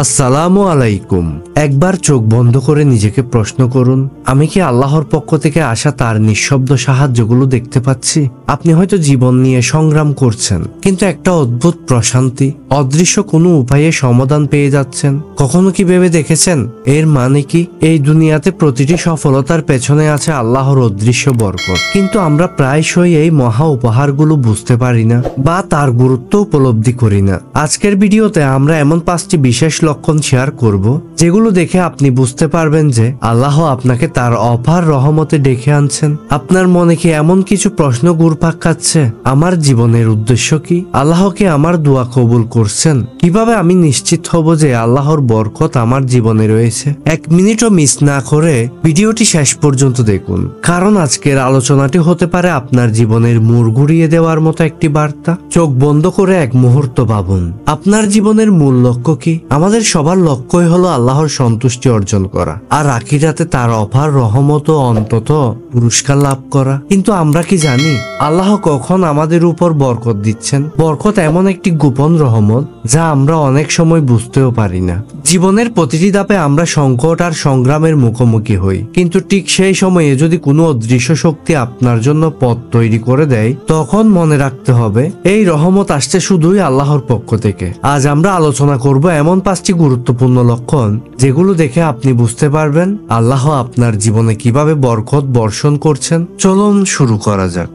আসসালামু আলাইকুম। একবার চোখ বন্ধ করে নিজেকে প্রশ্ন করুন, আমি কি আল্লাহর পক্ষ থেকে আসা তার নিঃশব্দ সাহায্যগুলো দেখতে পাচ্ছি? আপনি হয়তো জীবন নিয়ে সংগ্রাম করছেন, কিন্তু একটা অদ্ভুত প্রশান্তি, অদৃশ্য কোনো উপায়ে সমাধান পেয়ে যাচ্ছেন। কখনো কি ভেবে দেখেছেন এর মানে কি? এই দুনিয়াতে প্রতিটি সফলতার পেছনে আছে আল্লাহর অদৃশ্য বরকত, কিন্তু আমরা প্রায়শই এই মহা উপহারগুলো বুঝতে পারি না বা তার গুরুত্ব উপলব্ধি করি না। আজকের ভিডিওতে আমরা এমন 5টি বিশেষ লক্ষণ শেয়ার করব, যেগুলো দেখে আপনি বুঝতে পারবেন যে আল্লাহ আপনাকে তার অপার রহমতে ডেকে আনছেন। আপনার মনে কি এমন কিছু প্রশ্ন ঘুরপাক খাচ্ছে? আমার জীবনের উদ্দেশ্য কি? আল্লাহকে আমার দোয়া কবুল করছেন? কিভাবে আমি নিশ্চিত হব যে আল্লাহর বরকত আমার জীবনে রয়েছে? 1 মিনিটও মিস না করে ভিডিওটি শেষ পর্যন্ত দেখুন, কারণ আজকের আলোচনাটি হতে পারে আপনার জীবনের মোড় ঘুরিয়ে দেওয়ার মতো একটি বার্তা। চোখ বন্ধ করে এক মুহূর্ত ভাবুন, আপনার জীবনের মূল লক্ষ্য কি? আমাদের সবার লক্ষ্যই হলো আল্লাহর সন্তুষ্টি অর্জন করা আর আখিরাতে তার অপার রহমত ও অন্তত পুরস্কার লাভ করা। কিন্তু আমরা কি জানি আল্লাহ কখন আমাদের উপর বরকত দিচ্ছেন? বরকত এমন একটি গোপন রহমত যা আমরা অনেক সময় বুঝতেও পারি না। জীবনের প্রতিটি ধাপে আমরা সংকট আর সংগ্রামের মুখোমুখি হই, কিন্তু ঠিক সেই সময়ে যদি কোনো অদৃশ্য শক্তি আপনার জন্য পথ তৈরি করে দেয়, তখন মনে রাখতে হবে এই রহমত আসছে শুধুই আল্লাহর পক্ষ থেকে। আজ আমরা আলোচনা করব এমন 5টি গুরুত্বপূর্ণ লক্ষণ, যেগুলো দেখে আপনি বুঝতে পারবেন আল্লাহ আপনার জীবনে কিভাবে বরকত বর্ষণ করছেন। চলুন শুরু করা যাক।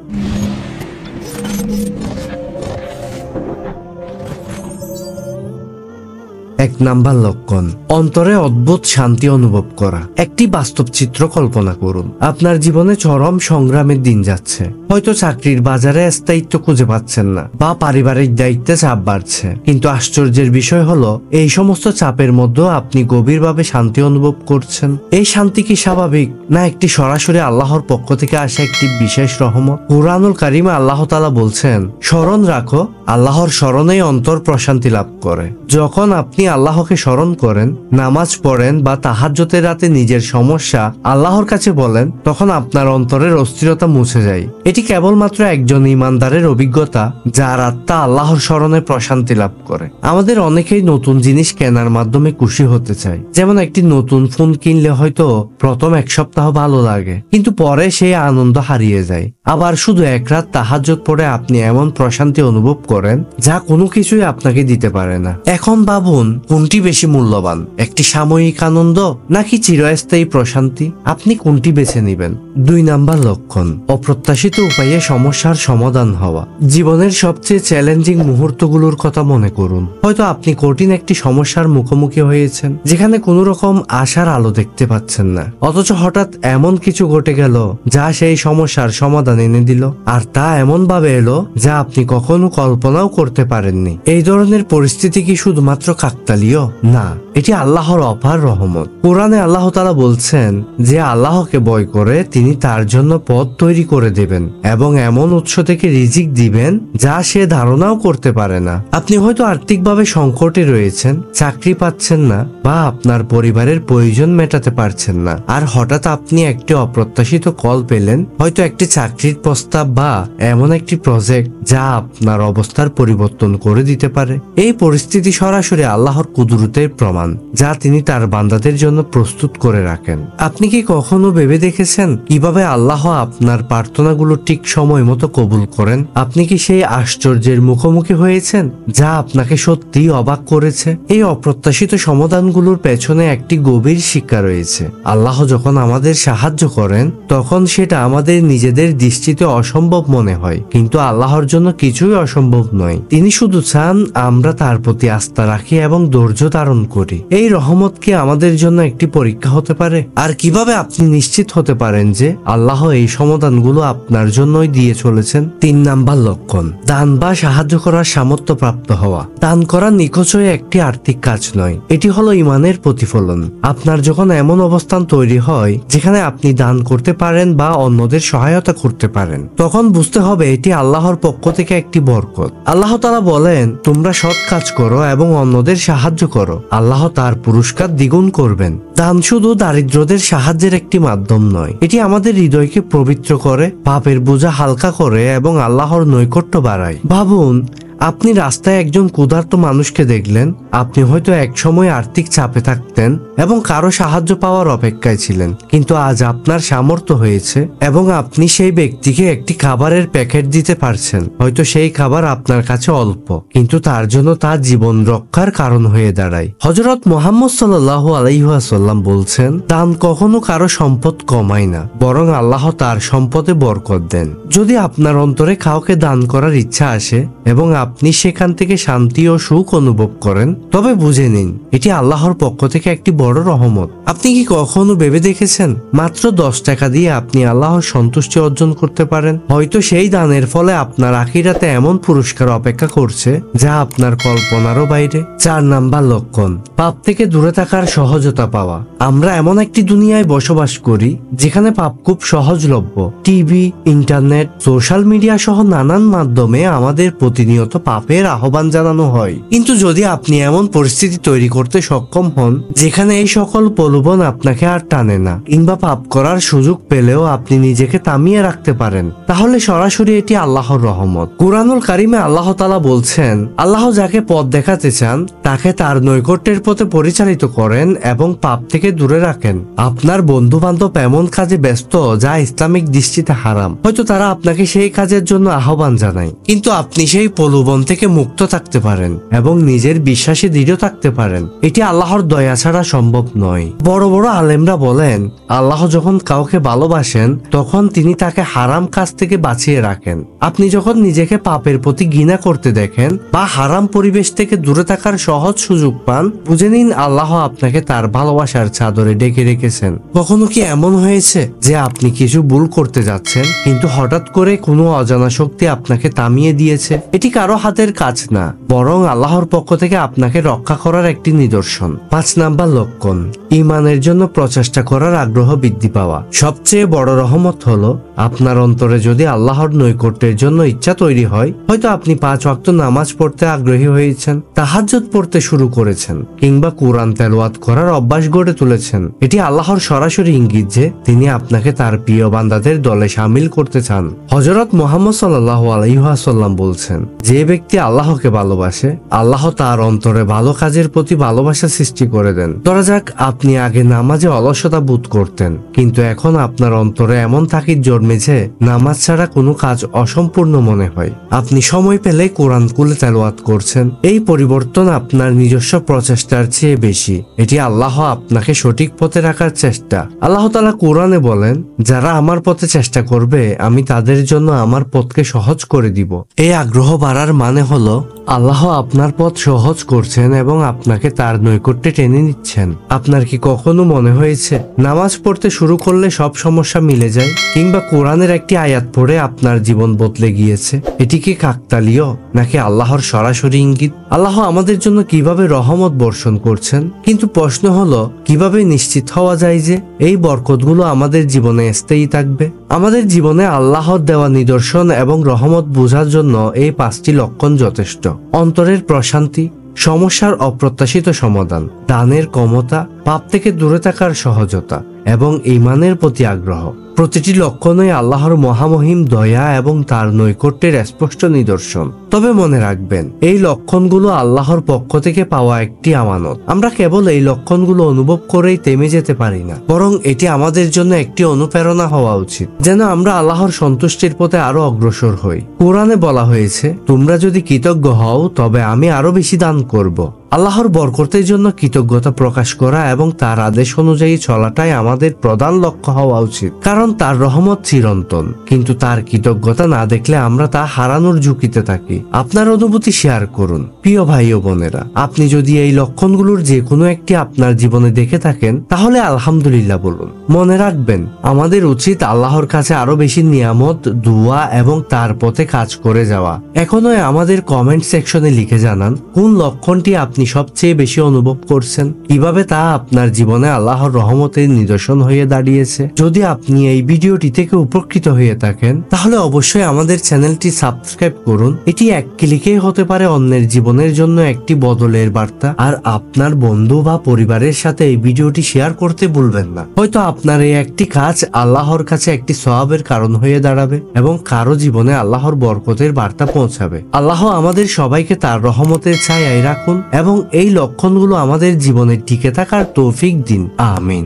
1 নাম্বার লক্ষণ, অন্তরে অদ্ভুত শান্তি অনুভব করা। একটি বাস্তব চিত্র কল্পনা করুন। আপনার জীবনে চরম সংগ্রামের দিন যাচ্ছে। হয়তো চাকরির বাজারে স্থায়িত্ব খুঁজে পাচ্ছেন না বা পারিবারিক দায়িত্বে চাপ বাড়ছে, কিন্তু আশ্চর্যের বিষয় হলো এই সমস্ত চাপের মধ্যেও আপনি গভীরভাবে শান্তি অনুভব করছেন। এই শান্তি কি স্বাভাবিক, না একটি সরাসরি আল্লাহর পক্ষ থেকে আসা একটি বিশেষ রহমত? কুরআনুল কারিমে আল্লাহ তাআলা বলছেন, স্মরণ রাখো, আল্লাহর স্মরণেই অন্তর প্রশান্তি লাভ করে। যখন আপনি আল্লাহকে স্মরণ করেন, নামাজ পড়েন বা তাহাজ্জুদের রাতে নিজের সমস্যা আল্লাহর কাছে বলেন, তখন আপনার অন্তরের অস্থিরতা মুছে যায়। এটি কেবলমাত্র একজন ঈমানদারের অভিজ্ঞতা, যার আত্মা আল্লাহর স্মরণে প্রশান্তি লাভ করে। আমাদের অনেকেই নতুন জিনিস কেনার মাধ্যমে খুশি হতে চায়। যেমন একটি নতুন ফোন কিনলে হয়তো প্রথম 1 সপ্তাহ ভালো লাগে, কিন্তু পরে সেই আনন্দ হারিয়ে যায়। আবার শুধু 1 রাত তাহাজ্জুদ পড়ে আপনি এমন প্রশান্তি অনুভব করেন যা কোনো কিছুই আপনাকে দিতে পারে না। এখন ভাবুন, কোনটি বেশি মূল্যবান, একটি সাময়িক আনন্দ নাকি চিরস্থায়ী প্রশান্তি? আপনি কোনটি বেছে নেবেন? 2 নাম্বার লক্ষণ, অপ্রত্যাশিত উপায়ে সমস্যার সমাধান হওয়া। জীবনের সবচেয়ে চ্যালেঞ্জিং মুহূর্তগুলোর কথা মনে করুন। হয়তো আপনি কঠিন একটি সমস্যার মুখোমুখি হয়েছেন, যেখানে কোনো রকম আশার আলো দেখতে পাচ্ছেন না, অথচ হঠাৎ এমন কিছু ঘটে গেল যা সেই সমস্যার সমাধান এনে দিল। আর তা এমন ভাবে এলো যা আপনি কখনো কল্পনাও করতে পারেননি। এই ধরনের পরিস্থিতি কি শুধুমাত্র কাকতালীয়? না, এটি আল্লাহর অপার রহমত। কোরআনে আল্লাহ তাআলা বলছেন যে আল্লাহকে ভয় করে তিনি তার জন্য পথ তৈরি করে দেবেন এবং এমন উৎস থেকে রিজিক দিবেন যা সে ধারণাও করতে পারে না। আপনি হয়তো আর্থিকভাবে সংকটে রয়েছেন, চাকরি পাচ্ছেন না বা আপনার পরিবারের প্রয়োজন মেটাতে পারছেন না, আর হঠাৎ আপনি একটি অপ্রত্যাশিত কল পেলেন, হয়তো একটি চাকরির প্রস্তাব বা এমন একটি প্রজেক্ট যা আপনার অবস্থার পরিবর্তন করে দিতে পারে। এই পরিস্থিতি সরাসরি আল্লাহর কুদরতের প্রমাণ, যা তিনি তার বান্দাদের জন্য প্রস্তুত করে রাখেন। আপনি কি কখনো ভেবে দেখেছেন কিভাবে আল্লাহ আপনার প্রার্থনাগুলো ঠিক সময় মতো কবুল করেন? আপনি কি সেই আশ্চর্যের মুখোমুখি হয়েছেন যা আপনাকে সত্যিই অবাক করেছে? এই অপ্রত্যাশিত সমাধানগুলোর পেছনে একটি গভীর শিক্ষা রয়েছে। আল্লাহ যখন আমাদের সাহায্য করেন, তখন সেটা আমাদের নিজেদের দৃষ্টিতে অসম্ভব মনে হয়, কিন্তু আল্লাহর জন্য কিছুই অসম্ভব নয়। তিনি শুধু চান আমরা তার প্রতি আস্থা রাখি এবং ধৈর্য ধারণ করি। এই রহমত কি আমাদের জন্য একটি পরীক্ষা হতে পারে? আর কিভাবে আপনি নিশ্চিত হতে পারেন যে আল্লাহ এই সমাধানগুলো আপনার জন্যই দিয়ে চলেছেন? 3 নাম্বার লক্ষণ, দান বা সাহায্য করার সামর্থ্য প্রাপ্ত হওয়া। দান করা নিখোঁজই একটি আর্থিক কাজ নয়, এটি হলো ঈমানের প্রতিফলন। আপনার যখন এমন অবস্থান তৈরি হয় যেখানে আপনি দান করতে পারেন বা অন্যদের সহায়তা করতে পারেন, তখন বুঝতে হবে এটি আল্লাহর পক্ষ থেকে একটি বরকত। আল্লাহ তাআলা বলেন, তোমরা সৎ কাজ করো এবং অন্যদের সাহায্য করো, আল্লাহ তার পুরস্কার দ্বিগুণ করবেন। দান শুধু দারিদ্রদের সাহায্যের একটি মাধ্যম নয়, এটি আমাদের হৃদয়কে পবিত্র করে, পাপের বোঝা হালকা করে এবং আল্লাহর নৈকট্য বাড়ায়। ভাবুন, আপনি রাস্তায় একজন ক্ষুধার্ত মানুষকে দেখলেন। আপনি হয়তো একসময় আর্থিক চাপে থাকতেন এবং কারো সাহায্য পাওয়ার অপেক্ষায় ছিলেন, কিন্তু আজ আপনার সামর্থ্য হয়েছে এবং আপনি সেই ব্যক্তিকে একটি খাবারের প্যাকেট দিতে পারছেন। হয়তো সেই খাবার আপনার কাছে অল্প, কিন্তু তার জন্য তার জীবন রক্ষার কারণ হয়ে দাঁড়ায়। হযরত মুহাম্মদ সাল্লাল্লাহু আলাইহি ওয়াসাল্লাম বলছেন, দান কখনো কারো সম্পদ কমায় না, বরং আল্লাহ তার সম্পদে বরকত দেন। যদি আপনার অন্তরে কাউকে দান করার ইচ্ছা আসে এবং আপনি সেখান থেকে শান্তি ও সুখ অনুভব করেন, তবে বুঝে নিন এটি আল্লাহর পক্ষ থেকে একটি বড় রহমত। আপনি কি কখনো ভেবে দেখেছেন মাত্র 10 টাকা দিয়ে আপনি আল্লাহর সন্তুষ্টি অর্জন করতে পারেন? হয়তো সেই দানের ফলে আপনার আখিরাতে এমন পুরস্কার অপেক্ষা করছে যা আপনার কল্পনারও বাইরে। 4 নাম্বার লক্ষণ, পাপ থেকে দূরে থাকার সহজতা পাওয়া। আমরা এমন একটি দুনিয়ায় বসবাস করি যেখানে পাপ খুব সহজলভ্য। টিভি, ইন্টারনেট, সোশ্যাল মিডিয়া সহ নানান মাধ্যমে আমাদের প্রতিনিয়ত পাপের আহ্বান জানানো হয়। কিন্তু যদি আপনি এমন পরিস্থিতি তৈরি করতে সক্ষম হন যেখানে এই সকল প্রলোভন আপনাকে আর টানে না, কিংবা পাপ করার সুযোগ পেলেও আপনি নিজেকে থামিয়ে রাখতে পারেন, তাহলে সরাসরি এটি আল্লাহর রহমত। কুরআনুল কারিমে আল্লাহ তাআলা বলছেন, আল্লাহ যাকে পথ দেখাতে চান তাকে তার নৈকট্যের পথে পরিচালিত করেন এবং পাপ থেকে দূরে রাখেন। আপনার বন্ধু বান্ধব এমন কাজে ব্যস্ত যা ইসলামিক দৃষ্টিতে হারাম, হয়তো তারা আপনাকে সেই কাজের জন্য আহ্বান জানায়, কিন্তু আপনি সেই প্রলোভন থেকে মুক্ত থাকতে পারেন এবং নিজের বিশ্বাসে দৃঢ় থাকতে পারেন। এটি আল্লাহর দয়া ছাড়া সম্ভব নয়। বড় বড় আলেমরা বলেন, আল্লাহ যখন কাউকে ভালোবাসেন তখন তিনি তাকে হারাম কাজ থেকে বাঁচিয়ে রাখেন। আপনি যখন নিজেকে পাপের প্রতি ঘৃণা করতে দেখেন বা হারাম পরিবেশ থেকে দূরে থাকার সহজ সুযোগ পান, বুঝে নিন আল্লাহ আপনাকে তার ভালোবাসার চাদরে ডেকে রেখেছেন। কখনো কি এমন হয়েছে যে আপনি কিছু ভুল করতে যাচ্ছেন কিন্তু হঠাৎ করে কোনো অজানা শক্তি আপনাকে থামিয়ে দিয়েছে? এটি কারো হাতের কাজ না, বরং আল্লাহর পক্ষ থেকে আপনাকে রক্ষা করার একটি নিদর্শন। 5 নাম্বার লক্ষণ, ঈমানের জন্য প্রচেষ্টা করার আগ্রহ বৃদ্ধি পাওয়া। সবচেয়ে বড় রহমত হলো আপনার অন্তরে যদি আল্লাহর নৈকট্যের জন্য ইচ্ছা তৈরি হয়, হয়তো আপনি 5 ওয়াক্ত নামাজ পড়তে আগ্রহী হয়েছেন, তাহাজ্জুদ পড়তে শুরু করেছেন, কিংবা কুরআন তেলাওয়াত করার অভ্যাস গড়ে তুলেছেন। এটি আল্লাহর সরাসরি ইঙ্গিত যে তিনি আপনাকে তার প্রিয় বান্দাদের দলে শামিল করতে চান। হযরত মুহাম্মদ সাল্লাল্লাহু আলাইহি ওয়াসাল্লাম বলছেন, যে ব্যক্তি আল্লাহকে ভালোবাসে, আল্লাহ তার অন্তরে ভালো কাজের প্রতি ভালোবাসা সৃষ্টি করে দেন। ধরা যাক আপনি আগে নামাজে অলসতা বোধ করতেন, কিন্তু এখন আপনার অন্তরে এমন তাকিদ জন্মেছে নামাজ ছাড়া কোনো কাজ অসম্পূর্ণ মনে হয়। আপনি সময় পেলে কোরআন খুলে তেলাওয়াত করছেন। এই পরিবর্তন আপনার নিজস্ব প্রচেষ্টার চেয়ে বেশি। এটি আল্লাহ আপনাকে সঠিক পথে রাখার চেষ্টা। আল্লাহ তাআলা কোরআনে বলেন, যারা আমার পথে চেষ্টা করবে আমি তাদের জন্য আমার পথকে সহজ করে দিব। এই আগ্রহ বাড়ার মানে হলো আল্লাহ আপনার পথ সহজ করছেন এবং আপনাকে তার নৈকট্যে টেনে নিচ্ছেন। আপনার কি কখনো মনে হয়েছে নামাজ পড়তে শুরু করলে সব সমস্যা মিলে যায়, কিংবা কোরআনের একটি আয়াত পড়ে আপনার জীবন বদলে গিয়েছে? এটি কি কাকতালীয় নাকি আল্লাহর সরাসরি ইঙ্গিত? আল্লাহ আমাদের জন্য কিভাবে রহমত বর্ষণ করছেন, কিন্তু প্রশ্ন হলো কিভাবে নিশ্চিত হওয়া যায় যে এই বরকতগুলো আমাদের জীবনে স্থায়ী থাকবে? আমাদের জীবনে আল্লাহর দেওয়া নিদর্শন এবং রহমত বোঝার জন্য এই 5টি লক্ষণ যথেষ্ট। অন্তরের প্রশান্তি, সমস্যার অপ্রত্যাশিত সমাধান, দানের ক্ষমতা, পাপ থেকে দূরে থাকার সহজতা এবং ঈমানের প্রতি আগ্রহ। প্রতিটি লক্ষণই আল্লাহর মহামহিম দয়া এবং তার নৈকট্যের স্পষ্ট নিদর্শন। তবে মনে রাখবেন, এই লক্ষণগুলো আল্লাহর পক্ষ থেকে পাওয়া একটি আমানত। আমরা কেবল এই লক্ষণগুলো অনুভব করেই থেমে যেতে পারি না, বরং এটি আমাদের জন্য একটি অনুপ্রেরণা হওয়া উচিত যেন আমরা আল্লাহর সন্তুষ্টির পথে আরো অগ্রসর হই। কোরআনে বলা হয়েছে, তোমরা যদি কৃতজ্ঞ হও তবে আমি আরো বেশি দান করব। আল্লাহর বরকতের জন্য কৃতজ্ঞতা প্রকাশ করা এবং তার আদেশ অনুযায়ী চলাটাই আমাদের প্রধান লক্ষ্য হওয়া উচিত, কারণ তার রহমত চিরন্তন, কিন্তু তার কৃতজ্ঞতা না দেখলে আমরা তা হারানোর ঝুঁকিতে থাকি। আপনার অনুভূতি শেয়ার করুন। প্রিয় ভাই ও বোনেরা, আপনি যদি এই লক্ষণগুলোর যে কোনো একটি আপনার জীবনে দেখে থাকেন তাহলে আলহামদুলিল্লাহ বলুন। মনে রাখবেন, আমাদের উচিত আল্লাহর কাছে আরো বেশি নিয়ামত, দুয়া এবং তার পথে কাজ করে যাওয়া। এখনো আমাদের কমেন্ট সেকশনে লিখে জানান কোন লক্ষণটি আপনি আপনি সবচেয়ে বেশি অনুভব করছেন? কিভাবে তা আপনার জীবনে আল্লাহর রহমতের নিদর্শন হয়ে দাঁড়িয়েছে? যদি আপনি এই ভিডিওটি থেকে উপকৃত হয়ে থাকেন তাহলে অবশ্যই আমাদের চ্যানেলটি সাবস্ক্রাইব করুন। এটি এক ক্লিকেই হতে পারে অন্যের জীবনের জন্য একটি বদলের বার্তা। আর আপনার বন্ধু বা পরিবারের সাথে এই ভিডিওটি শেয়ার করতে ভুলবেন না। হয়তো আপনার এই একটি কাজ আল্লাহর কাছে একটি সওয়াবের কারণ হয়ে দাঁড়াবে এবং কারো জীবনে আল্লাহর বরকতের বার্তা পৌঁছাবে। আল্লাহ আমাদের সবাইকে তার রহমতের ছায়ায় রাখুন এবং এই লক্ষণগুলো আমাদের জীবনে টিকে থাকার তৌফিক দিন। আমিন।